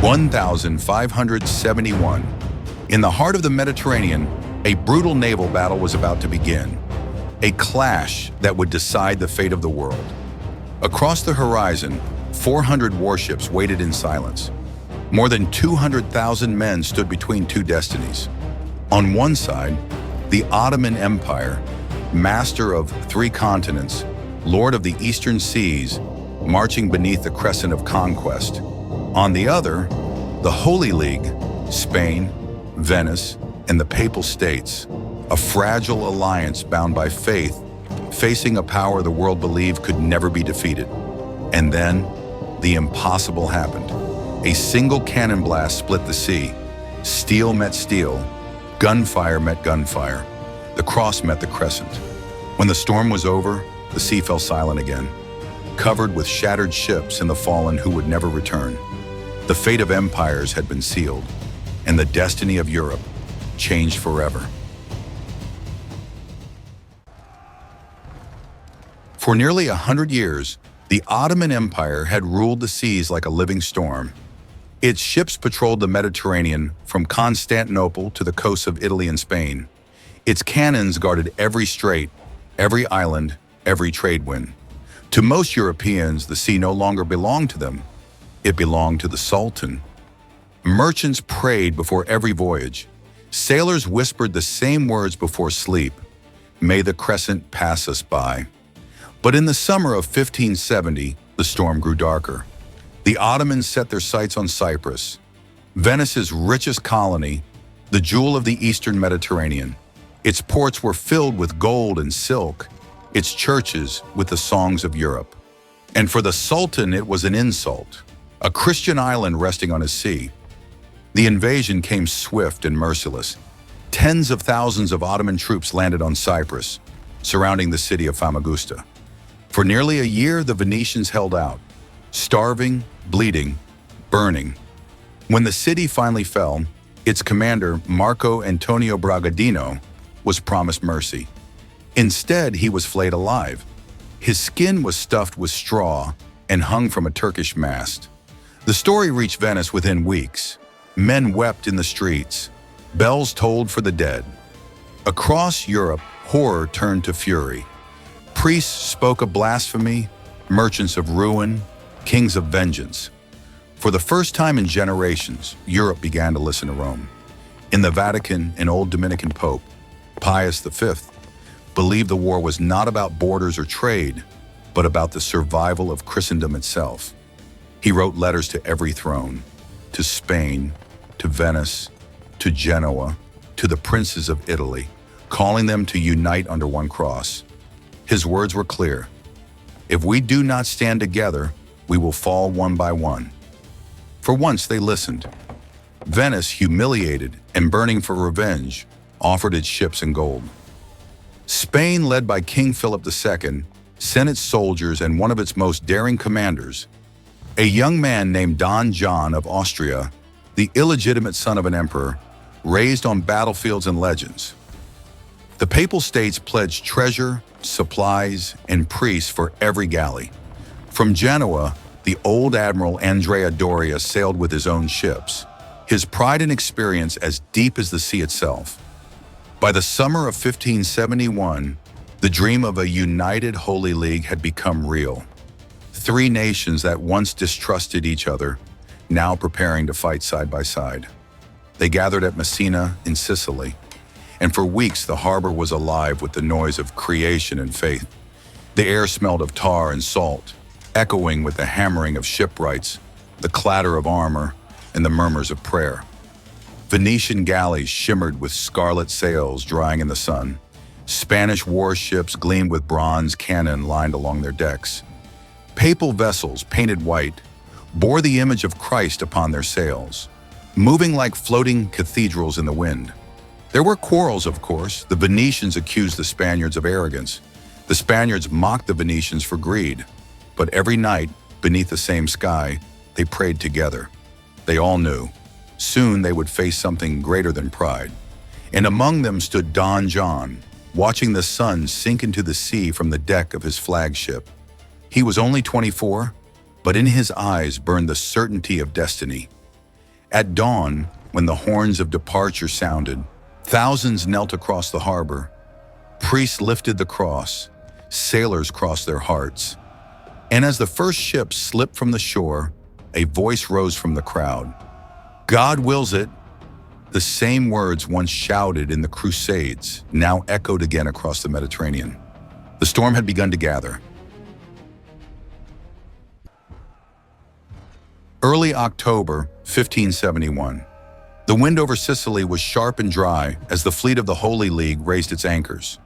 1571. In the heart of the Mediterranean, a brutal naval battle was about to begin. A clash that would decide the fate of the world. Across the horizon, 400 warships waited in silence. More than 200,000 men stood between two destinies. On one side, the Ottoman Empire, master of 3 continents, lord of the eastern seas, marching beneath the crescent of conquest. On the other, the Holy League, Spain, Venice, and the Papal States, a fragile alliance bound by faith, facing a power the world believed could never be defeated. And then, the impossible happened. A single cannon blast split the sea. Steel met steel. Gunfire met gunfire. The cross met the crescent. When the storm was over, the sea fell silent again, covered with shattered ships and the fallen who would never return. The fate of empires had been sealed, and the destiny of Europe changed forever. For nearly 100 years, the Ottoman Empire had ruled the seas like a living storm. Its ships patrolled the Mediterranean from Constantinople to the coasts of Italy and Spain. Its cannons guarded every strait, every island, every trade wind. To most Europeans, the sea no longer belonged to them. It belonged to the Sultan. Merchants prayed before every voyage. Sailors whispered the same words before sleep. May the crescent pass us by. But in the summer of 1570, the storm grew darker. The Ottomans set their sights on Cyprus, Venice's richest colony, the jewel of the eastern Mediterranean. Its ports were filled with gold and silk, its churches with the songs of Europe. And for the Sultan, it was an insult, a Christian island resting on a sea. The invasion came swift and merciless. Tens of thousands of Ottoman troops landed on Cyprus, surrounding the city of Famagusta. For nearly a year, the Venetians held out, starving, bleeding, burning. When the city finally fell, its commander, Marco Antonio Bragadino, was promised mercy. Instead, he was flayed alive. His skin was stuffed with straw and hung from a Turkish mast. The story reached Venice within weeks. Men wept in the streets. Bells tolled for the dead. Across Europe, horror turned to fury. Priests spoke of blasphemy, merchants of ruin, kings of vengeance. For the first time in generations, Europe began to listen to Rome. In the Vatican, an old Dominican pope, Pius V, believed the war was not about borders or trade, but about the survival of Christendom itself. He wrote letters to every throne, to Spain, to Venice, to Genoa, to the princes of Italy, calling them to unite under one cross. His words were clear. If we do not stand together, we will fall one by one. For once they listened. Venice, humiliated and burning for revenge, offered its ships and gold. Spain, led by King Philip II, sent its soldiers and one of its most daring commanders, a young man named Don John of Austria, the illegitimate son of an emperor, raised on battlefields and legends. The Papal States pledged treasure, supplies, and priests for every galley. From Genoa, the old admiral Andrea Doria sailed with his own ships, his pride and experience as deep as the sea itself. By the summer of 1571, the dream of a united Holy League had become real. 3 nations that once distrusted each other, now preparing to fight side by side. They gathered at Messina in Sicily, and for weeks the harbor was alive with the noise of creation and faith. The air smelled of tar and salt, echoing with the hammering of shipwrights, the clatter of armor, and the murmurs of prayer. Venetian galleys shimmered with scarlet sails drying in the sun. Spanish warships gleamed with bronze cannon lined along their decks. Papal vessels, painted white, bore the image of Christ upon their sails, moving like floating cathedrals in the wind. There were quarrels, of course. The Venetians accused the Spaniards of arrogance. The Spaniards mocked the Venetians for greed. But every night, beneath the same sky, they prayed together. They all knew. Soon they would face something greater than pride. And among them stood Don John, watching the sun sink into the sea from the deck of his flagship. He was only 24, but in his eyes burned the certainty of destiny. At dawn, when the horns of departure sounded, thousands knelt across the harbor. Priests lifted the cross, sailors crossed their hearts. And as the first ship slipped from the shore, a voice rose from the crowd. God wills it. The same words once shouted in the Crusades now echoed again across the Mediterranean. The storm had begun to gather. Early October 1571. The wind over Sicily was sharp and dry as the fleet of the Holy League raised its anchors.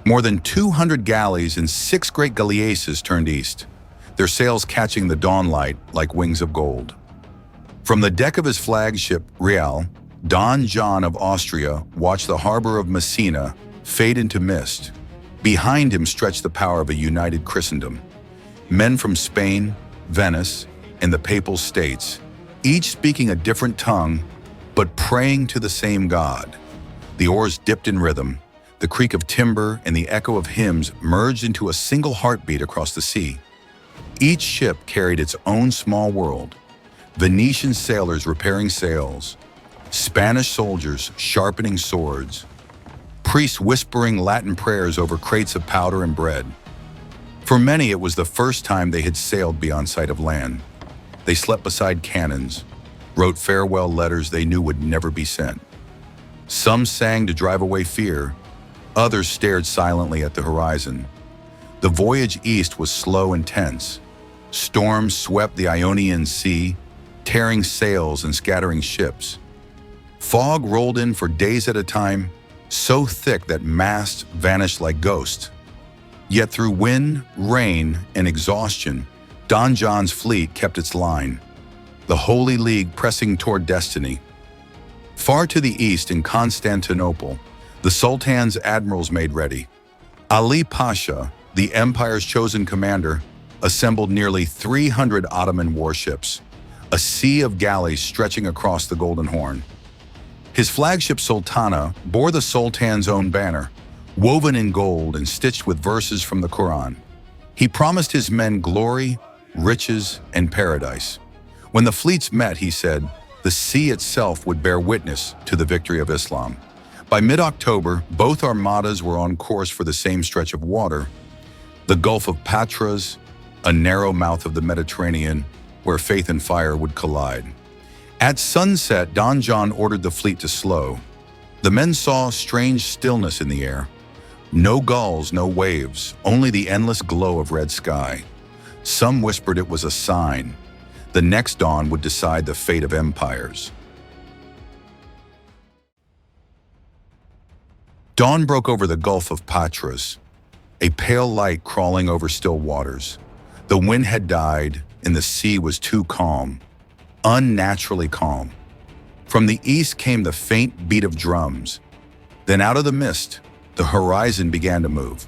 More than 200 galleys and 6 great galleasses turned east, their sails catching the dawn light like wings of gold. From the deck of his flagship, Real, Don John of Austria watched the harbor of Messina fade into mist. Behind him stretched the power of a united Christendom. Men from Spain, Venice, and the Papal States, each speaking a different tongue, but praying to the same God. The oars dipped in rhythm, the creak of timber and the echo of hymns merged into a single heartbeat across the sea. Each ship carried its own small world. Venetian sailors repairing sails, Spanish soldiers sharpening swords, priests whispering Latin prayers over crates of powder and bread. For many, it was the first time they had sailed beyond sight of land. They slept beside cannons, wrote farewell letters they knew would never be sent. Some sang to drive away fear, others stared silently at the horizon. The voyage east was slow and tense. Storms swept the Ionian Sea, tearing sails and scattering ships. Fog rolled in for days at a time, so thick that masts vanished like ghosts. Yet through wind, rain, and exhaustion, Don John's fleet kept its line, the Holy League pressing toward destiny. Far to the east in Constantinople, the Sultan's admirals made ready. Ali Pasha, the empire's chosen commander, assembled nearly 300 Ottoman warships, a sea of galleys stretching across the Golden Horn. His flagship Sultana bore the Sultan's own banner, woven in gold and stitched with verses from the Quran. He promised his men glory, riches, and paradise. When the fleets met, he said, the sea itself would bear witness to the victory of Islam. By mid-October, both armadas were on course for the same stretch of water, the Gulf of Patras, a narrow mouth of the Mediterranean where faith and fire would collide. At sunset, Don John ordered the fleet to slow. The men saw strange stillness in the air. No gulls, no waves, only the endless glow of red sky. Some whispered it was a sign. The next dawn would decide the fate of empires. Dawn broke over the Gulf of Patras, a pale light crawling over still waters. The wind had died, and the sea was too calm, unnaturally calm. From the east came the faint beat of drums. Then out of the mist, the horizon began to move.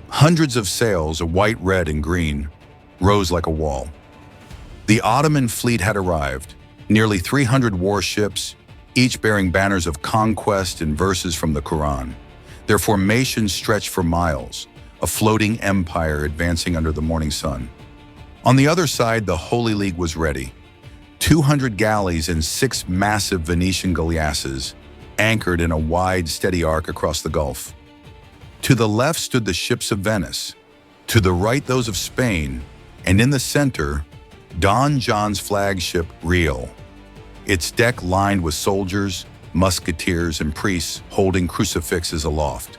Hundreds of sails, white, red, and green, rose like a wall. The Ottoman fleet had arrived, nearly 300 warships, each bearing banners of conquest and verses from the Quran. Their formation stretched for miles, a floating empire advancing under the morning sun. On the other side, the Holy League was ready. 200 galleys and 6 massive Venetian galleasses anchored in a wide, steady arc across the Gulf. To the left stood the ships of Venice, to the right those of Spain, and in the center, Don John's flagship, Real, its deck lined with soldiers, musketeers, and priests holding crucifixes aloft.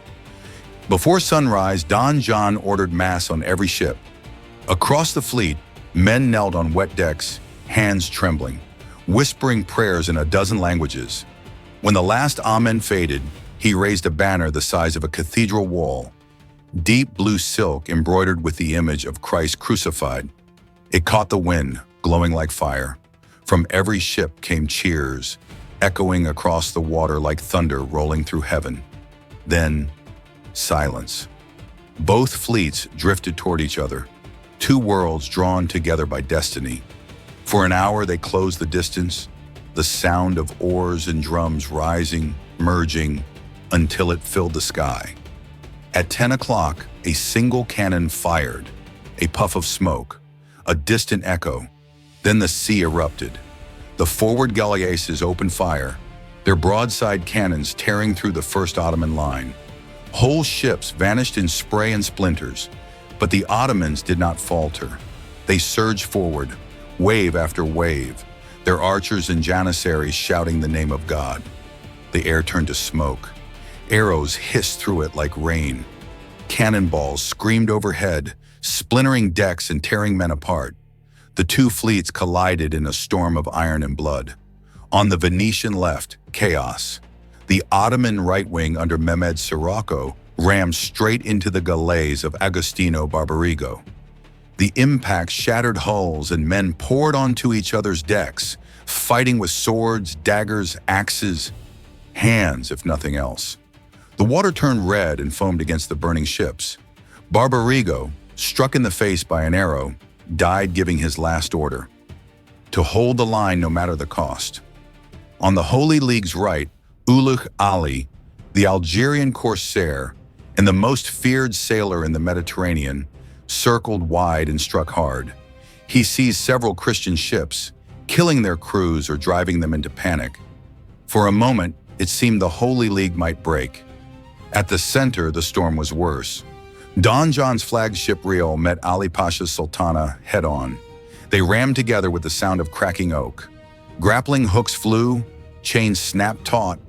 Before sunrise, Don John ordered mass on every ship. Across the fleet, men knelt on wet decks, hands trembling, whispering prayers in a dozen languages. When the last Amen faded, he raised a banner the size of a cathedral wall, deep blue silk embroidered with the image of Christ crucified. It caught the wind, glowing like fire. From every ship came cheers, echoing across the water like thunder rolling through heaven. Then, silence. Both fleets drifted toward each other, two worlds drawn together by destiny. For an hour they closed the distance, the sound of oars and drums rising, merging, until it filled the sky. At 10 o'clock, a single cannon fired, a puff of smoke, a distant echo. Then the sea erupted. The forward galleasses opened fire, their broadside cannons tearing through the first Ottoman line. Whole ships vanished in spray and splinters, but the Ottomans did not falter. They surged forward, wave after wave, their archers and janissaries shouting the name of God. The air turned to smoke. Arrows hissed through it like rain. Cannonballs screamed overhead, splintering decks and tearing men apart. The two fleets collided in a storm of iron and blood. On the Venetian left, chaos. The Ottoman right wing under Mehmed Sirocco rammed straight into the galleys of Agostino Barbarigo. The impact shattered hulls and men poured onto each other's decks, fighting with swords, daggers, axes, hands if nothing else. The water turned red and foamed against the burning ships. Barbarigo, struck in the face by an arrow, died giving his last order: to hold the line no matter the cost. On the Holy League's right, Ulugh Ali, the Algerian corsair and the most feared sailor in the Mediterranean, circled wide and struck hard. He seized several Christian ships, killing their crews or driving them into panic. For a moment, it seemed the Holy League might break. At the center, the storm was worse. Don John's flagship Real met Ali Pasha's Sultana head-on. They rammed together with the sound of cracking oak. Grappling hooks flew, chains snapped taut,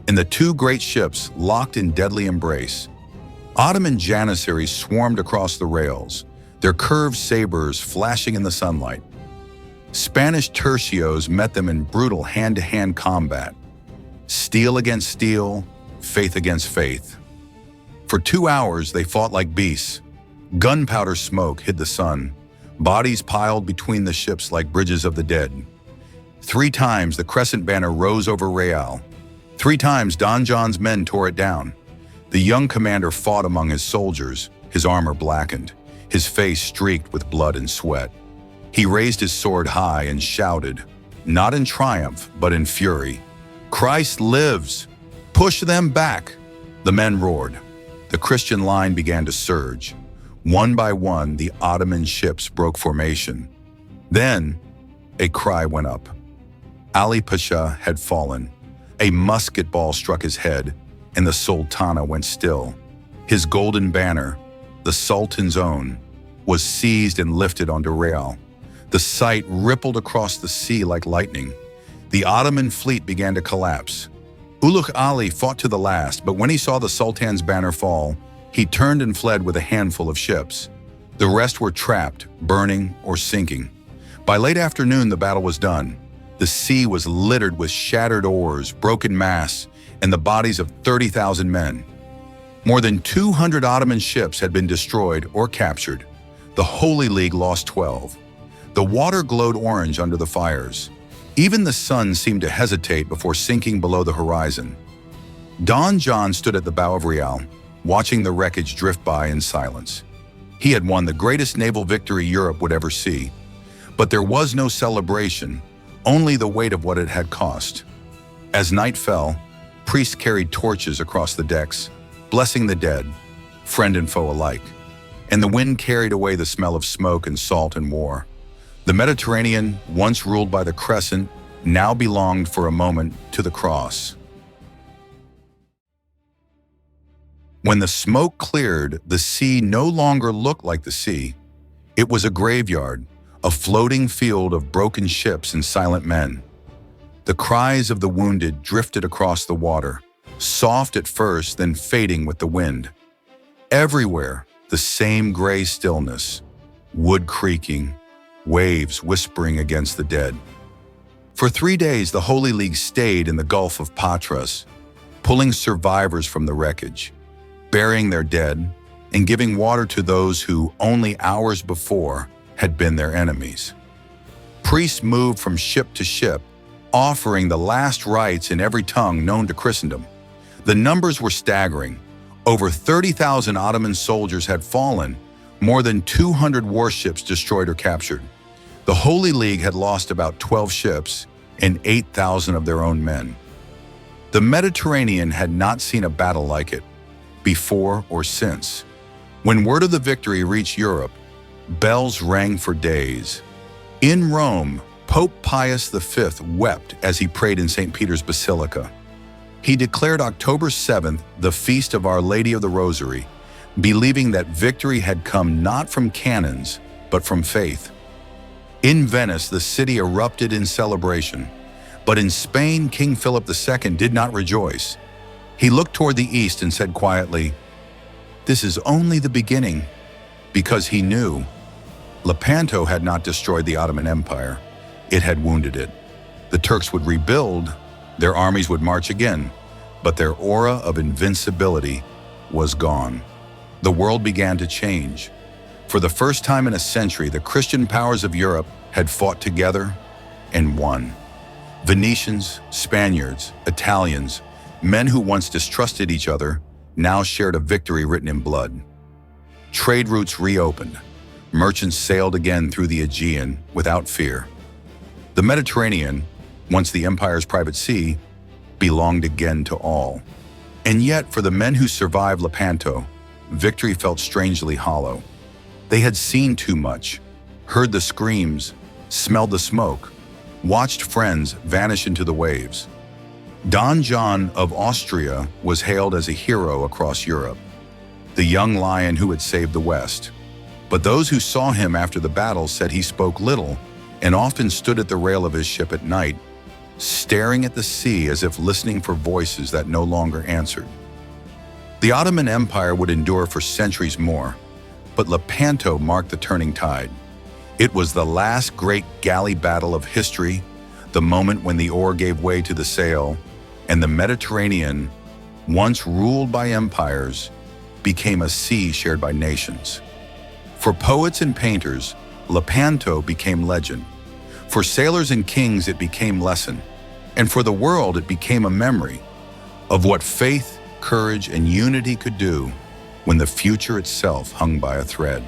and the two great ships locked in deadly embrace. Ottoman janissaries swarmed across the rails, their curved sabers flashing in the sunlight. Spanish tercios met them in brutal hand-to-hand combat. Steel against steel, faith against faith. For 2 hours, they fought like beasts. Gunpowder smoke hid the sun. Bodies piled between the ships like bridges of the dead. 3 times the crescent banner rose over Real. 3 times Don John's men tore it down. The young commander fought among his soldiers, his armor blackened, his face streaked with blood and sweat. He raised his sword high and shouted, not in triumph, but in fury, "Christ lives! Push them back!" The men roared. The Christian line began to surge. One by one, the Ottoman ships broke formation. Then, a cry went up. Ali Pasha had fallen. A musket ball struck his head, and the Sultana went still. His golden banner, the Sultan's own, was seized and lifted onto Real. The sight rippled across the sea like lightning. The Ottoman fleet began to collapse. Ulugh Ali fought to the last, but when he saw the Sultan's banner fall, he turned and fled with a handful of ships. The rest were trapped, burning, or sinking. By late afternoon, the battle was done. The sea was littered with shattered oars, broken masts, and the bodies of 30,000 men. More than 200 Ottoman ships had been destroyed or captured. The Holy League lost 12. The water glowed orange under the fires. Even the sun seemed to hesitate before sinking below the horizon. Don John stood at the bow of Real, watching the wreckage drift by in silence. He had won the greatest naval victory Europe would ever see. But there was no celebration, only the weight of what it had cost. As night fell, priests carried torches across the decks, blessing the dead, friend and foe alike. And the wind carried away the smell of smoke and salt and war. The Mediterranean, once ruled by the Crescent, now belonged for a moment to the Cross. When the smoke cleared, the sea no longer looked like the sea. It was a graveyard, a floating field of broken ships and silent men. The cries of the wounded drifted across the water, soft at first, then fading with the wind. Everywhere, the same gray stillness, wood creaking, waves whispering against the dead. For 3 days, the Holy League stayed in the Gulf of Patras, pulling survivors from the wreckage, burying their dead, and giving water to those who, only hours before, had been their enemies. Priests moved from ship to ship, offering the last rites in every tongue known to Christendom. The numbers were staggering. Over 30,000 Ottoman soldiers had fallen, more than 200 warships destroyed or captured. The Holy League had lost about 12 ships and 8,000 of their own men. The Mediterranean had not seen a battle like it, before or since. When word of the victory reached Europe, bells rang for days. In Rome, Pope Pius V wept as he prayed in St. Peter's Basilica. He declared October 7th the Feast of Our Lady of the Rosary, believing that victory had come not from cannons, but from faith. In Venice, the city erupted in celebration, but in Spain, King Philip II did not rejoice. He looked toward the east and said quietly, "This is only the beginning," because he knew Lepanto had not destroyed the Ottoman Empire. It had wounded it. The Turks would rebuild, their armies would march again, but their aura of invincibility was gone. The world began to change. For the first time in a century, the Christian powers of Europe had fought together and won. Venetians, Spaniards, Italians, men who once distrusted each other, now shared a victory written in blood. Trade routes reopened. Merchants sailed again through the Aegean without fear. The Mediterranean, once the empire's private sea, belonged again to all. And yet, for the men who survived Lepanto, victory felt strangely hollow. They had seen too much, heard the screams, smelled the smoke, watched friends vanish into the waves. Don John of Austria was hailed as a hero across Europe, the young lion who had saved the West. But those who saw him after the battle said he spoke little and often stood at the rail of his ship at night, staring at the sea as if listening for voices that no longer answered. The Ottoman Empire would endure for centuries more, but Lepanto marked the turning tide. It was the last great galley battle of history, the moment when the oar gave way to the sail, and the Mediterranean, once ruled by empires, became a sea shared by nations. For poets and painters, Lepanto became legend. For sailors and kings, it became lesson. And for the world, it became a memory of what faith, courage, and unity could do when the future itself hung by a thread.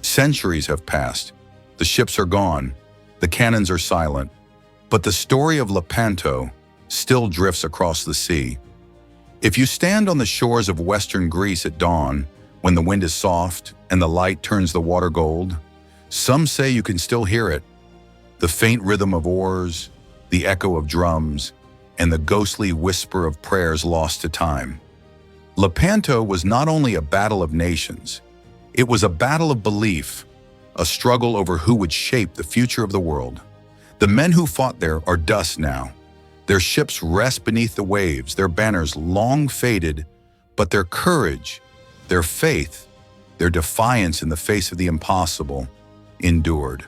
Centuries have passed. The ships are gone. The cannons are silent. But the story of Lepanto still drifts across the sea. If you stand on the shores of western Greece at dawn, when the wind is soft and the light turns the water gold, some say you can still hear it. The faint rhythm of oars, the echo of drums, and the ghostly whisper of prayers lost to time. Lepanto was not only a battle of nations, it was a battle of belief, a struggle over who would shape the future of the world. The men who fought there are dust now. Their ships rest beneath the waves, their banners long faded, but their courage, their faith, their defiance in the face of the impossible endured.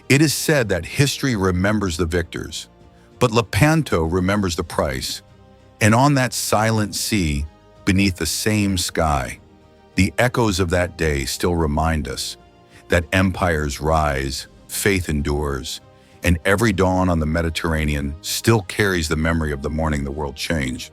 It is said that history remembers the victors, but Lepanto remembers the price. And on that silent sea, beneath the same sky, the echoes of that day still remind us that empires rise, faith endures, and every dawn on the Mediterranean still carries the memory of the morning the world changed.